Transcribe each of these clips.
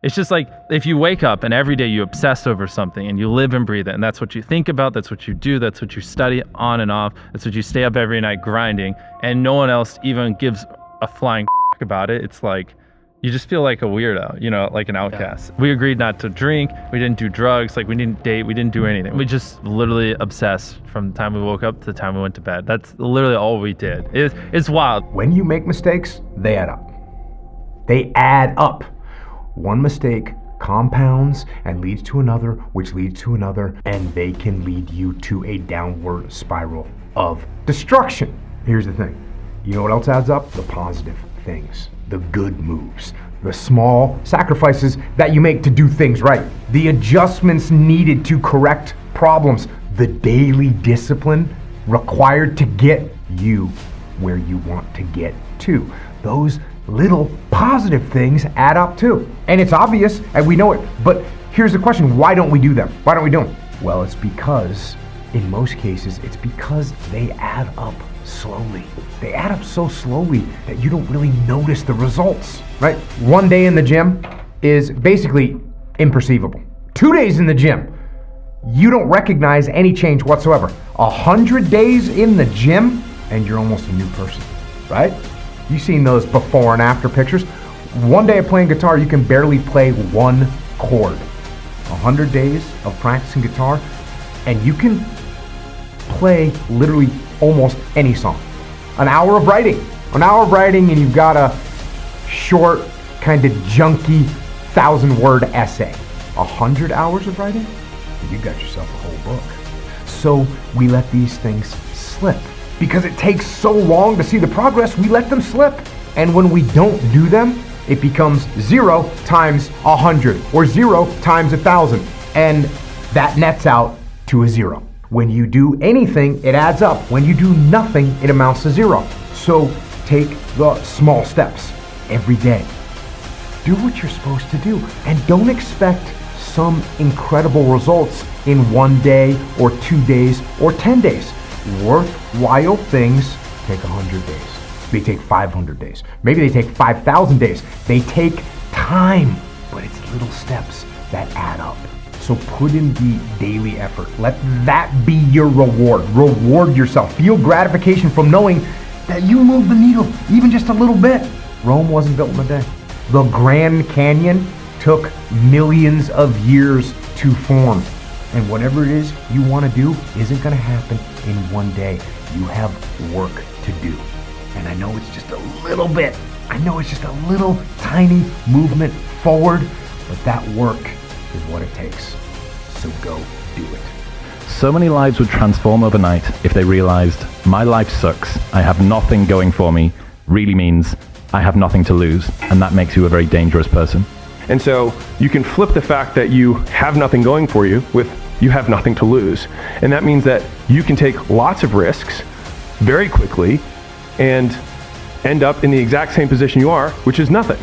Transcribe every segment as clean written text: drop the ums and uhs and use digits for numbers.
It's just like if you wake up and every day you obsess over something and you live and breathe it, and that's what you think about, that's what you do, that's what you study on and off, that's what you stay up every night grinding, and no one else even gives a flying about it. It's like you just feel like a weirdo, you know, like an outcast. Yeah. We agreed not to drink, we didn't do drugs, like we didn't date, we didn't do anything. We just literally obsessed from the time we woke up to the time we went to bed. That's literally all we did. It's wild. When you make mistakes, they add up. They add up. One mistake compounds and leads to another, which leads to another, and they can lead you to a downward spiral of destruction. Here's the thing. You know what else adds up? The positive things, the good moves, the small sacrifices that you make to do things right, the adjustments needed to correct problems, the daily discipline required to get you where you want to get to. Those little positive things add up too. And it's obvious and we know it, but here's the question, why don't we do them? Why don't we do them? Well, it's because, in most cases, it's because they add up slowly. They add up so slowly that you don't really notice the results, right? One day in the gym is basically imperceivable. 2 days in the gym, you don't recognize any change whatsoever. 100 days in the gym, and you're almost a new person, right? You've seen those before and after pictures. One day of playing guitar, you can barely play one chord. 100 days of practicing guitar, and you can play literally almost any song. An hour of writing, and you've got a short, kind of junky, 1,000-word essay. 100 hours of writing, you got yourself a whole book. So we let these things slip. Because it takes so long to see the progress, we let them slip. And when we don't do them, it becomes 0 times 100 or 0 times 1,000. And that nets out to a 0. When you do anything, it adds up. When you do nothing, it amounts to 0. So take the small steps every day. Do what you're supposed to do. And don't expect some incredible results in 1 day or 2 days or 10 days. Worthwhile things take 100 days. They take 500 days. Maybe they take 5,000 days. They take time, but it's little steps that add up. So put in the daily effort. Let that be your reward. Reward yourself. Feel gratification from knowing that you moved the needle even just a little bit. Rome wasn't built in a day. The Grand Canyon took millions of years to form. And whatever it is you want to do isn't going to happen in 1 day. You have work to do. And I know it's just a little bit. I know it's just a little tiny movement forward, but that work is what it takes. So go do it. So many lives would transform overnight if they realized my life sucks, I have nothing going for me, really means I have nothing to lose, and that makes you a very dangerous person. And so you can flip the fact that you have nothing going for you with you have nothing to lose. And that means that you can take lots of risks very quickly and end up in the exact same position you are, which is nothing.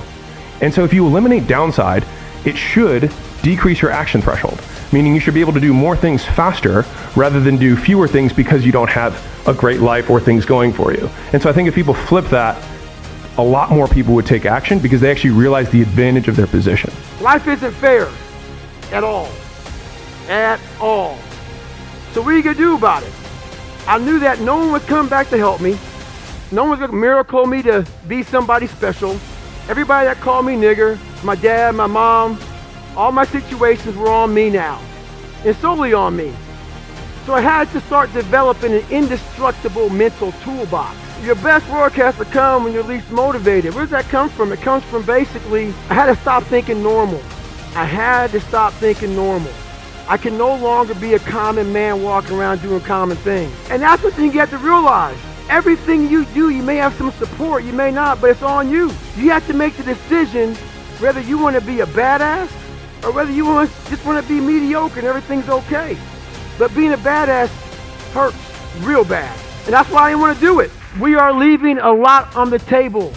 And so if you eliminate downside, it should decrease your action threshold, meaning you should be able to do more things faster rather than do fewer things because you don't have a great life or things going for you. And so I think if people flip that, a lot more people would take action because they actually realize the advantage of their position. Life isn't fair at all. At all. So what are you gonna do about it? I knew that no one would come back to help me. No one's gonna miracle me to be somebody special. Everybody that called me nigger, my dad, my mom, all my situations were on me now. And solely on me. So I had to start developing an indestructible mental toolbox. Your best work has to come when you're least motivated. Where does that come from? It comes from basically, I had to stop thinking normal. I had to stop thinking normal. I can no longer be a common man walking around doing common things. And that's the thing you have to realize. Everything you do, you may have some support, you may not, but it's on you. You have to make the decision whether you want to be a badass or whether you just want to be mediocre and everything's okay. But being a badass hurts real bad. And that's why I didn't want to do it. We are leaving a lot on the table.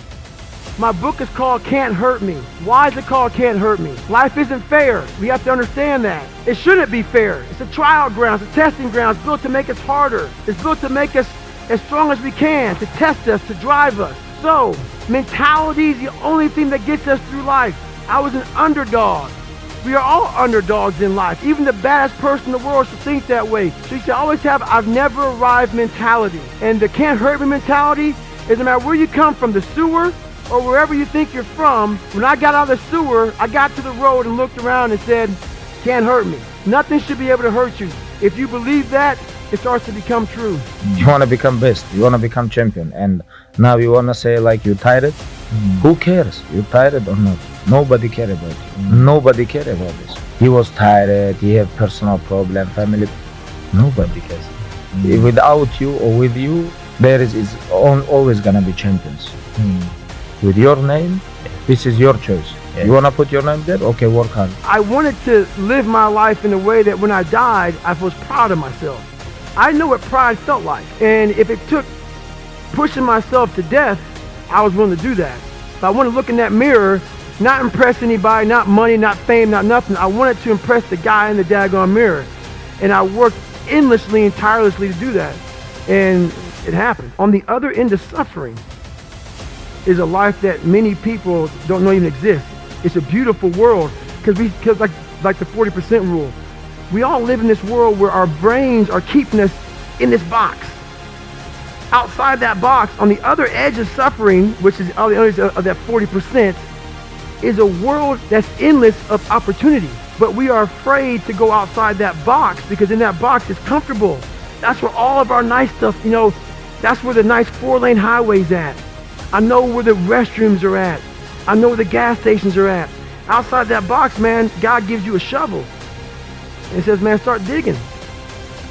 My book is called Can't Hurt Me. Why is it called Can't Hurt Me? Life isn't fair. We have to understand that. It shouldn't be fair. It's a trial ground, it's a testing ground. It's built to make us harder. It's built to make us as strong as we can, to test us, to drive us. So, mentality is the only thing that gets us through life. I was an underdog. We are all underdogs in life. Even the baddest person in the world should think that way. So you should always have I've never arrived mentality. And the can't hurt me mentality is no matter where you come from, the sewer or wherever you think you're from. When I got out of the sewer, I got to the road and looked around and said, can't hurt me. Nothing should be able to hurt you. If you believe that, it starts to become true. You want to become best, you want to become champion, and now you want to say like you tired? Who cares? You tired or not? Nobody care about you. Nobody care about this. He was tired, he have personal problem, family. Nobody cares. Without you or with you, there is always gonna be champions. With your name, this is your choice. You wanna put your name there? Okay, work hard. I wanted to live my life in a way that when I died, I was proud of myself. I knew what pride felt like. And if it took pushing myself to death, I was willing to do that. But I wanted to look in that mirror, not impress anybody, not money, not fame, not nothing. I wanted to impress the guy in the daggone mirror. And I worked endlessly and tirelessly to do that. And it happened. On the other end of suffering is a life that many people don't know even exists. It's a beautiful world because like the 40% rule. We all live in this world where our brains are keeping us in this box. Outside that box, on the other edge of suffering, which is on the other edge of that 40%, is a world that's endless of opportunity. But we are afraid to go outside that box because in that box it's comfortable. That's where all of our nice stuff, that's where the nice 4-lane highway's at. I know where the restrooms are at. I know where the gas stations are at. Outside that box, man, God gives you a shovel. And says, man, start digging.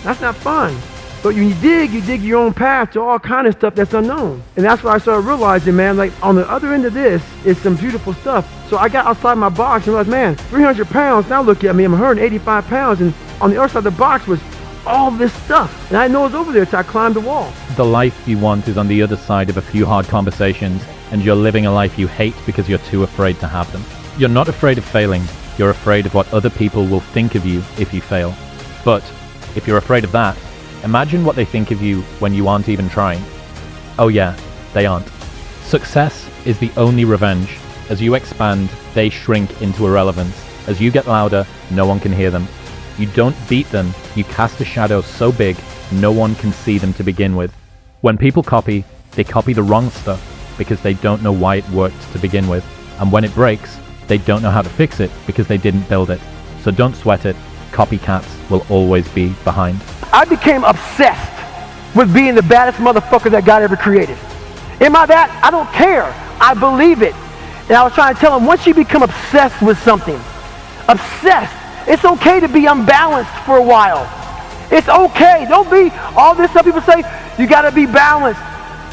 That's not fun. But when you dig your own path to all kind of stuff that's unknown. And that's what I started realizing, man, like on the other end of this is some beautiful stuff. So I got outside my box and realized, man, 300 pounds, now look at me, I'm 185 pounds. And on the other side of the box was all this stuff. And I didn't know it was over there until I climbed the wall. The life you want is on the other side of a few hard conversations, and you're living a life you hate because you're too afraid to have them. You're not afraid of failing. You're afraid of what other people will think of you if you fail. But if you're afraid of that, imagine what they think of you when you aren't even trying. Oh yeah, they aren't. Success is the only revenge. As you expand, they shrink into irrelevance. As you get louder, no one can hear them. You don't beat them, you cast a shadow so big, no one can see them to begin with. When people copy, they copy the wrong stuff because they don't know why it worked to begin with. And when it breaks, they don't know how to fix it because they didn't build it. So don't sweat it. Copycats will always be behind. I became obsessed with being the baddest motherfucker that God ever created. Am I that? I don't care. I believe it. And I was trying to tell him, once you become obsessed with something, obsessed, it's okay to be unbalanced for a while. It's okay. Don't be all this stuff people say, you gotta be balanced.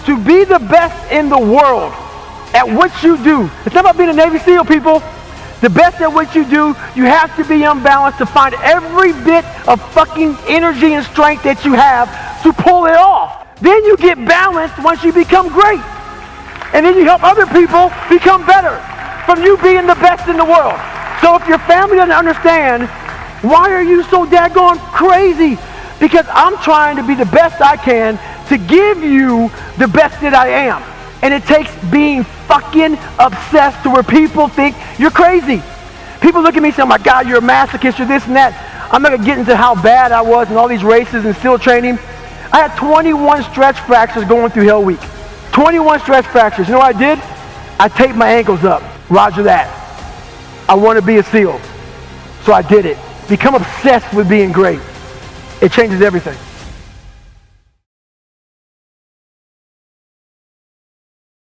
To be the best in the world at what you do. It's not about being a Navy SEAL, people. The best at what you do, you have to be unbalanced to find every bit of fucking energy and strength that you have to pull it off. Then you get balanced once you become great. And then you help other people become better from you being the best in the world. So if your family doesn't understand, why are you so daggone crazy? Because I'm trying to be the best I can to give you the best that I am. And it takes being fucking obsessed to where people think you're crazy. People look at me and say, oh my God, you're a masochist, you're this and that. I'm not gonna get into how bad I was in all these races and SEAL training. I had 21 stretch fractures going through Hell Week. 21 stretch fractures. You know what I did? I taped my ankles up. Roger that. I want to be a SEAL. So I did it. Become obsessed with being great. It changes everything.